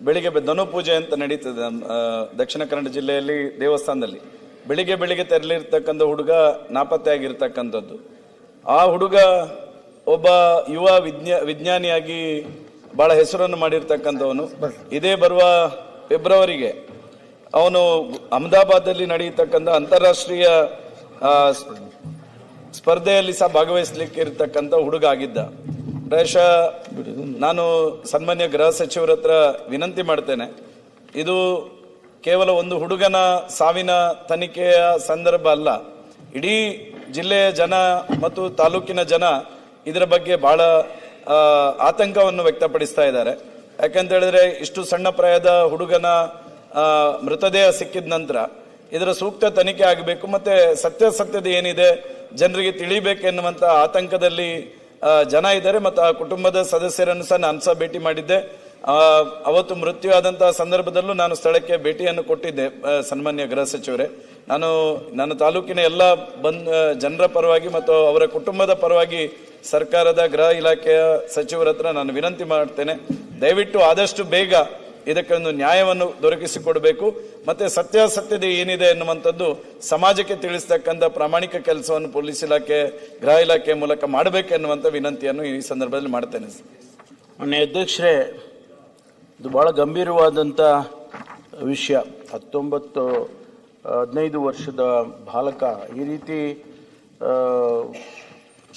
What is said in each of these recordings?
ಬೆಳಿಗ್ಗೆ ಧನುಪೂಜೆ ಅಂತ ನಡೀತದೆ ದಕ್ಷಿಣ ಕನ್ನಡ ಜಿಲ್ಲೆಯಲ್ಲಿ ದೇವಸ್ಥಾನದಲ್ಲಿ. ಬೆಳಿಗ್ಗೆ ತೆರಳಿರ್ತಕ್ಕಂಥ ಹುಡುಗ ನಾಪತ್ತೆ ಆಗಿರ್ತಕ್ಕಂಥದ್ದು. ಆ ಹುಡುಗ ಒಬ್ಬ ಯುವ ವಿಜ್ಞಾನಿಯಾಗಿ ಬಹಳ ಹೆಸರನ್ನು ಮಾಡಿರ್ತಕ್ಕಂಥವನು. ಇದೇ ಬರುವ ಫೆಬ್ರವರಿಗೆ ಅವನು ಅಹಮದಾಬಾದಲ್ಲಿ ನಡೆಯತಕ್ಕಂಥ ಅಂತಾರಾಷ್ಟ್ರೀಯ ಸ್ಪರ್ಧೆಯಲ್ಲಿ ಸಹ ಭಾಗವಹಿಸಲಿಕ್ಕೆ ಇರತಕ್ಕಂಥ ಹುಡುಗ ಆಗಿದ್ದ. ಪ್ರಾಯಶಃ ನಾನು ಸನ್ಮಾನ್ಯ ಗೃಹ ಸಚಿವರ ಹತ್ರ ವಿನಂತಿ ಮಾಡ್ತೇನೆ, ಇದು ಕೇವಲ ಒಂದು ಹುಡುಗನ ಸಾವಿನ ತನಿಖೆಯ ಸಂದರ್ಭ ಅಲ್ಲ. ಇಡೀ ಜಿಲ್ಲೆಯ ಜನ ಮತ್ತು ತಾಲೂಕಿನ ಜನ ಇದರ ಬಗ್ಗೆ ಬಹಳ ಆತಂಕವನ್ನು ವ್ಯಕ್ತಪಡಿಸ್ತಾ ಇದ್ದಾರೆ. ಯಾಕಂತ ಹೇಳಿದ್ರೆ ಇಷ್ಟು ಸಣ್ಣ ಪ್ರಾಯದ ಹುಡುಗನ ಮೃತದೇಹ ಸಿಕ್ಕಿದ ನಂತರ ಇದರ ಸೂಕ್ತ ತನಿಖೆ ಆಗಬೇಕು, ಮತ್ತೆ ಸತ್ಯಾಸತ್ಯತೆ ಏನಿದೆ ಜನರಿಗೆ ತಿಳಿಬೇಕೆನ್ನುವಂತ ಆತಂಕದಲ್ಲಿ ಜನ ಇದ್ದಾರೆ. ಮತ್ತು ಆ ಕುಟುಂಬದ ಸದಸ್ಯರನ್ನು ಸಹ ನಾನು ಸಹ ಭೇಟಿ ಮಾಡಿದ್ದೆ. ಅವತ್ತು ಮೃತ್ಯು ಆದಂತಹ ಸಂದರ್ಭದಲ್ಲೂ ನಾನು ಸ್ಥಳಕ್ಕೆ ಭೇಟಿಯನ್ನು ಕೊಟ್ಟಿದ್ದೆ. ಸನ್ಮಾನ್ಯ ಗೃಹ ಸಚಿವರೇ, ನಾನು ನನ್ನ ತಾಲೂಕಿನ ಎಲ್ಲ ಜನರ ಪರವಾಗಿ ಮತ್ತು ಅವರ ಕುಟುಂಬದ ಪರವಾಗಿ ಸರ್ಕಾರದ ಗೃಹ ಇಲಾಖೆಯ ಸಚಿವರ ಹತ್ರ ನಾನು ವಿನಂತಿ ಮಾಡ್ತೇನೆ, ದಯವಿಟ್ಟು ಆದಷ್ಟು ಬೇಗ ಇದಕ್ಕೊಂದು ನ್ಯಾಯವನ್ನು ದೊರಕಿಸಿಕೊಡಬೇಕು. ಮತ್ತೆ ಸತ್ಯಾಸತ್ಯತೆ ಏನಿದೆ ಎನ್ನುವಂಥದ್ದು ಸಮಾಜಕ್ಕೆ ತಿಳಿಸ್ತಕ್ಕಂಥ ಪ್ರಾಮಾಣಿಕ ಕೆಲಸವನ್ನು ಪೊಲೀಸ್ ಇಲಾಖೆ, ಗೃಹ ಇಲಾಖೆ ಮೂಲಕ ಮಾಡಬೇಕೆನ್ನುವಂಥ ವಿನಂತಿಯನ್ನು ಈ ಸಂದರ್ಭದಲ್ಲಿ ಮಾಡ್ತೇನೆ. ಮಾನ್ಯ ಅಧ್ಯಕ್ಷರೇ, ಇದು ಬಹಳ ಗಂಭೀರವಾದಂಥ ವಿಷಯ. 15 ವರ್ಷದ ಬಾಲಕ ಈ ರೀತಿ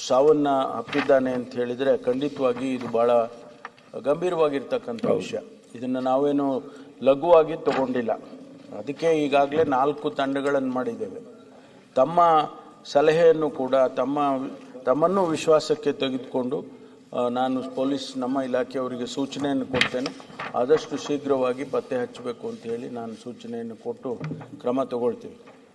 ಸಾವನ್ನ ಅಪ್ಪಿದ್ದಾನೆ ಅಂತ ಹೇಳಿದರೆ ಖಂಡಿತವಾಗಿ ಇದು ಬಹಳ ಗಂಭೀರವಾಗಿರ್ತಕ್ಕಂಥ ವಿಷಯ. ಇದನ್ನು ನಾವೇನು ಲಘುವಾಗಿ ತಗೊಂಡಿಲ್ಲ. ಅದಕ್ಕೆ ಈಗಾಗಲೇ 4 ತಂಡಗಳನ್ನು ಮಾಡಿದ್ದೇವೆ. ತಮ್ಮ ಸಲಹೆಯನ್ನು ಕೂಡ ತಮ್ಮನ್ನು ವಿಶ್ವಾಸಕ್ಕೆ ತೆಗೆದುಕೊಂಡು ನಾನು ನಮ್ಮ ಇಲಾಖೆಯವರಿಗೆ ಸೂಚನೆಯನ್ನು ಕೊಡ್ತೇನೆ. ಆದಷ್ಟು ಶೀಘ್ರವಾಗಿ ಪತ್ತೆ ಹಚ್ಚಬೇಕು ಅಂತ ಹೇಳಿ ನಾನು ಸೂಚನೆಯನ್ನು ಕೊಟ್ಟು ಕ್ರಮ ತಗೊಳ್ತೀವಿ.